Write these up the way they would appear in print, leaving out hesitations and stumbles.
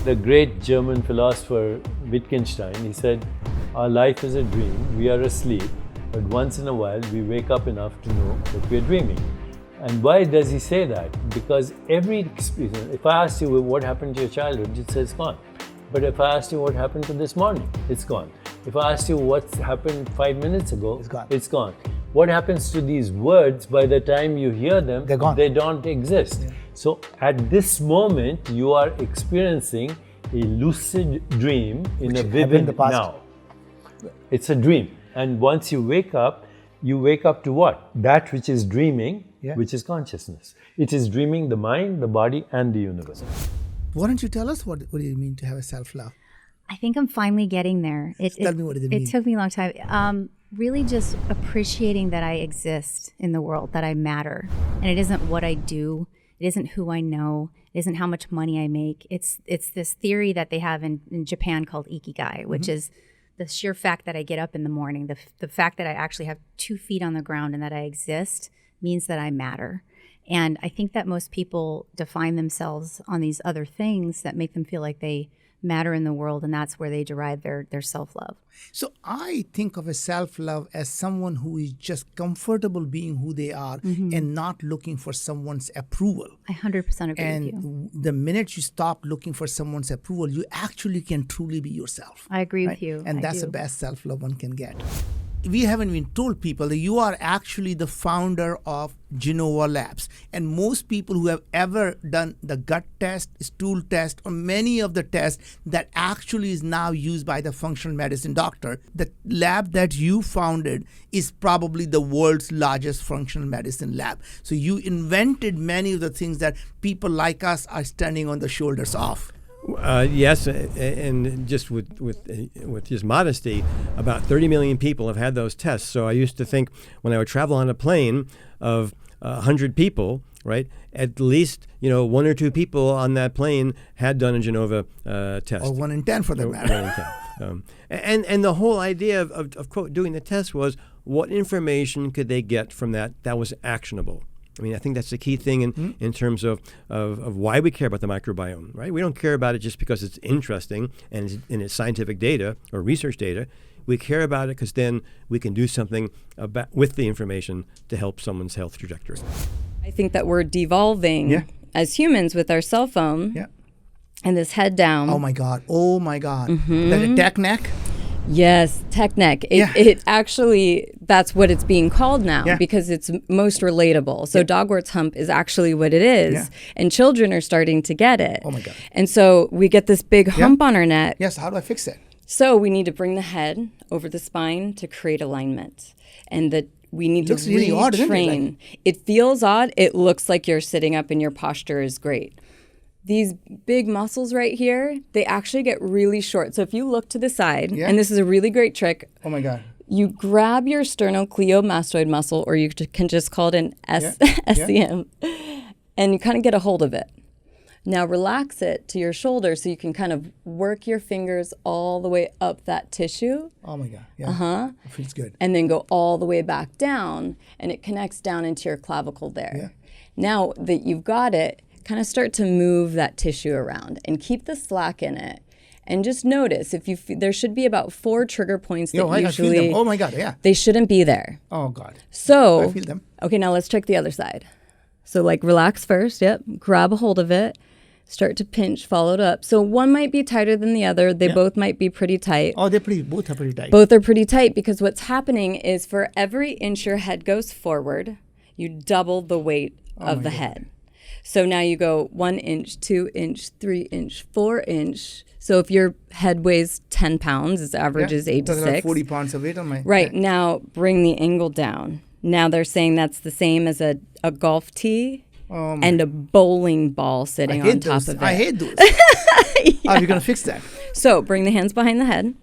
The great German philosopher Wittgenstein, he said, our life is a dream, we are asleep, but once in a while we wake up enough to know that we are dreaming. And why does he say that? Because every experience, if I asked you what happened to your childhood, you'd say it's gone. But if I asked you what happened to this morning, it's gone. If I asked you what happened 5 minutes ago, it's gone. What happens to these words by the time you hear them? They're gone. They don't exist. Yeah. So at this moment, you are experiencing a lucid dream in a vivid now. It's a dream. And once you wake up to what? That which is dreaming, which is consciousness. It is dreaming the mind, the body, and the universe. Why don't you tell us what do you mean to have a self-love? I think I'm finally getting there. Tell me what it means. It took me a long time. Really just appreciating that I exist in the world, that I matter. And it isn't what I do. It isn't who I know. It isn't how much money I make. It's this theory that they have in Japan called ikigai, which is the sheer fact that I get up in the morning, the fact that I actually have 2 feet on the ground and that I exist means that I matter. And I think that most people define themselves on these other things that make them feel like they matter in the world, and that's where they derive their self-love. So I think of a self-love as someone who is just comfortable being who they are and not looking for someone's approval. I 100% agree with you. And the minute you stop looking for someone's approval, you actually can truly be yourself. I agree with you. And that's the best self-love one can get. We haven't even told people that you are actually the founder of Genova Labs. And most people who have ever done the gut test, stool test, or many of the tests that actually is now used by the functional medicine doctor, the lab that you founded is probably the world's largest functional medicine lab. So you invented many of the things that people like us are standing on the shoulders of. Yes, and just with just modesty, about 30 million people have had those tests. So I used to think when I would travel on a plane of 100 people, right, at least 1 or 2 people on that plane had done a Genova test. Or 1 in 10 for that matter. 1 in 10. And the whole idea of quote doing the test was what information could they get from that was actionable. I mean, I think that's the key thing in terms of why we care about the microbiome, right? We don't care about it just because it's interesting and it's scientific data or research data. We care about it because then we can do something with the information to help someone's health trajectory. I think that we're devolving as humans with our cell phone and this head down. Oh, my God. That tech neck? Yes, tech neck. It actually, that's what it's being called now because it's most relatable. So Dogwarts Hump is actually what it is. And children are starting to get it. Oh my God. And so we get this big hump on our neck. Yes, how do I fix it? So we need to bring the head over the spine to create alignment. And we need to really odd, retrain. It feels odd. It looks like you're sitting up and your posture is great. These big muscles right here, they actually get really short. So if you look to the side, and this is a really great trick. Oh my God. You grab your sternocleidomastoid muscle, or you can just call it an SCM, and you kind of get a hold of it. Now relax it to your shoulder so you can kind of work your fingers all the way up that tissue. Oh my God. Yeah. It feels good. And then go all the way back down, and it connects down into your clavicle there. Yeah. Now that you've got it, kind of start to move that tissue around and keep the slack in it. And just notice there should be about 4 trigger points that usually. I feel them. Oh my God, they shouldn't be there. Oh God. So I feel them. Okay, now let's check the other side. So relax first. Yep. Grab a hold of it. Start to pinch, followed up. So one might be tighter than the other. They both might be pretty tight. Oh, both are pretty tight. Both are pretty tight because what's happening is for every inch your head goes forward, you double the weight of the head. So now you go 1 inch, 2 inch, 3 inch, 4 inch. So if your head weighs 10 pounds, its average is 8 to 6. Like 40 pounds of weight on my Right. head. Now bring the angle down. Now they're saying that's the same as a golf tee and a bowling ball sitting on top of it. I hate those. How are you going to fix that? So bring the hands behind the head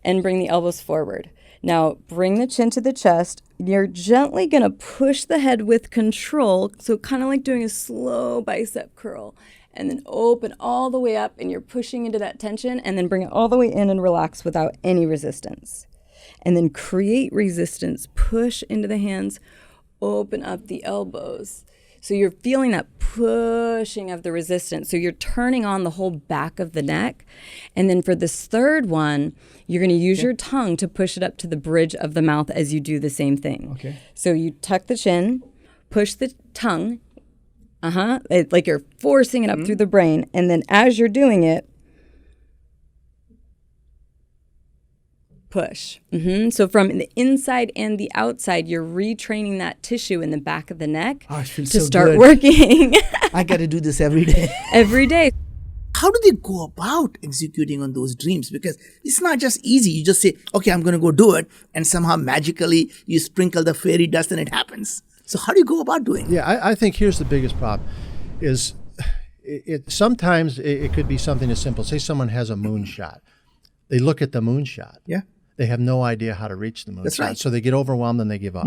and bring the elbows forward. Now, bring the chin to the chest. You're gently going to push the head with control, so kind of like doing a slow bicep curl, and then open all the way up, and you're pushing into that tension, and then bring it all the way in and relax without any resistance. And then create resistance. Push into the hands, open up the elbows. So you're feeling that pushing of the resistance. So you're turning on the whole back of the neck. And then for this third one, you're going to use your tongue to push it up to the bridge of the mouth as you do the same thing. Okay. So you tuck the chin, push the tongue, like you're forcing it up through the brain. And then as you're doing it, push. So from the inside and the outside, you're retraining that tissue in the back of the neck to start working. I got to do this every day. Every day. How do they go about executing on those dreams? Because it's not just easy. You just say, okay, I'm going to go do it. And somehow magically you sprinkle the fairy dust and it happens. So how do you go about doing it? Yeah, I think here's the biggest problem is sometimes it could be something as simple. Say someone has a moonshot. They look at the moonshot. Yeah. They have no idea how to reach the moonshot. That's right. So they get overwhelmed and they give up.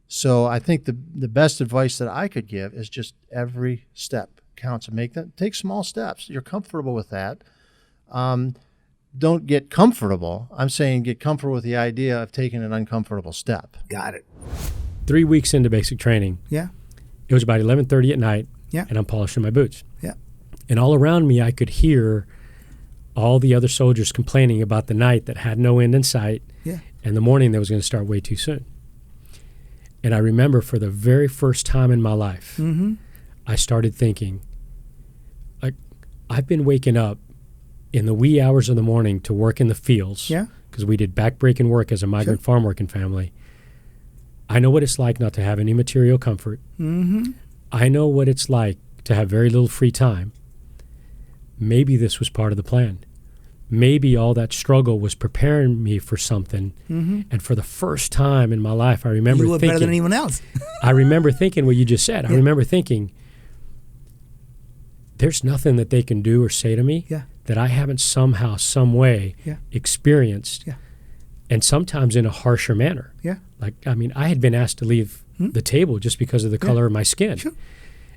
So I think the best advice that I could give is just every step counts, and take small steps. You're comfortable with that. Don't get comfortable. I'm saying get comfortable with the idea of taking an uncomfortable step. Got it. 3 weeks into basic training, Yeah. it was about 11:30 at night, Yeah. and I'm polishing my boots. Yeah. And all around me, I could hear all the other soldiers complaining about the night that had no end in sight, Yeah. and the morning that was going to start way too soon. And I remember for the very first time in my life, I started thinking, like, I've been waking up in the wee hours of the morning to work in the fields, Yeah. because we did backbreaking work as a migrant farm working family. I know what it's like not to have any material comfort. I know what it's like to have very little free time. Maybe this was part of the plan. Maybe all that struggle was preparing me for something. And for the first time in my life, I remember You were thinking, better than anyone else. I remember thinking what you just said. I remember thinking, there's nothing that they can do or say to me that I haven't somehow, some way experienced. And sometimes in a harsher manner. Like, I mean, I had been asked to leave the table just because of the color of my skin.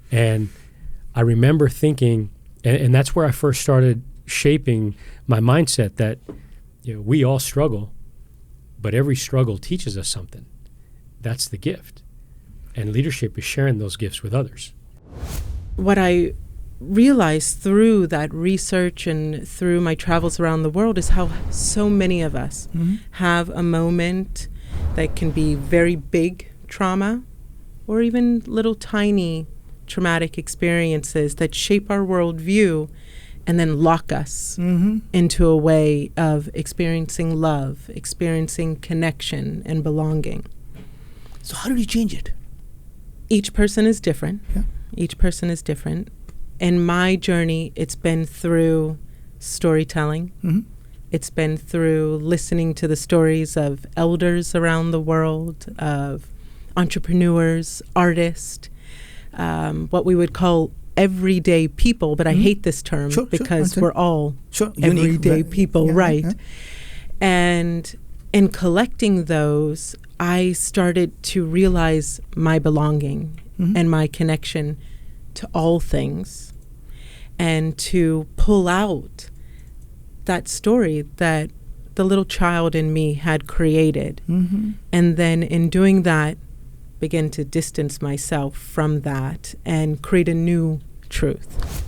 And I remember thinking, and that's where I first started shaping my mindset that, you know, we all struggle, but every struggle teaches us something. That's the gift. And leadership is sharing those gifts with others. What I realized through that research and through my travels around the world is how so many of us have a moment that can be very big trauma or even little tiny traumatic experiences that shape our worldview and then lock us into a way of experiencing love, experiencing connection and belonging. So how did you change it? Each person is different. Each person is different. In my journey, it's been through storytelling. It's been through listening to the stories of elders around the world, of entrepreneurs, artists, what we would call everyday people, but I hate this term because we're all everyday people, right? And in collecting those, I started to realize my belonging and my connection to all things, and to pull out that story that the little child in me had created. And then in doing that, begin to distance myself from that and create a new truth.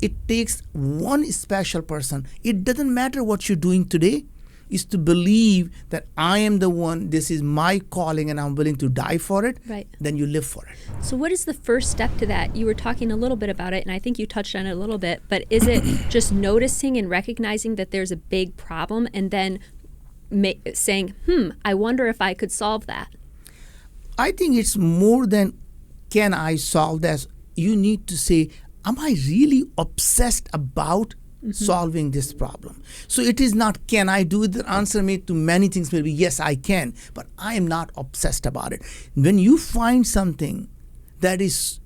It takes one special person. It doesn't matter what you're doing today, is to believe that I am the one, this is my calling and I'm willing to die for it. Right. Then you live for it. So what is the first step to that? You were talking a little bit about it, and I think you touched on it a little bit, but is it just noticing and recognizing that there's a big problem and then saying, I wonder if I could solve that? I think it's more than can I solve this. You need to say, am I really obsessed about solving this problem? So it is not can I do it. The answer may to many things may be yes, I can, but I am not obsessed about it. When you find something that is,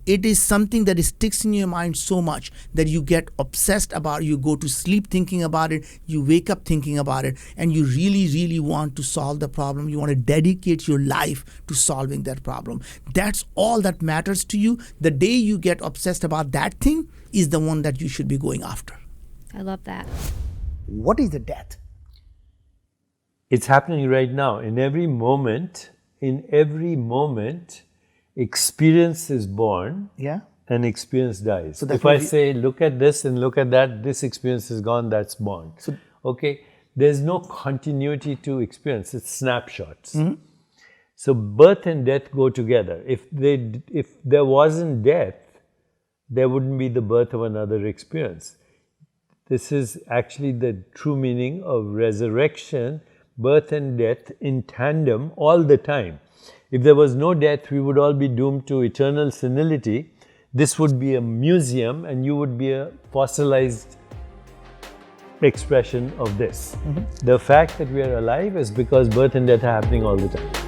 it is something that sticks in your mind so much that you get obsessed about it, you go to sleep thinking about it, you wake up thinking about it, and you really, really want to solve the problem. You want to dedicate your life to solving that problem. That's all that matters to you. The day you get obsessed about that thing is the one that you should be going after. I love that. What is the death? It's happening right now. In every moment, experience is born Yeah. and experience dies. So that if I means say, look at this and look at that, this experience is gone, that's born. Okay, there's no continuity to experience, it's snapshots. So birth and death go together. If there wasn't death, there wouldn't be the birth of another experience. This is actually the true meaning of resurrection, birth and death in tandem all the time. If there was no death, we would all be doomed to eternal senility. This would be a museum and you would be a fossilized expression of this. The fact that we are alive is because birth and death are happening all the time.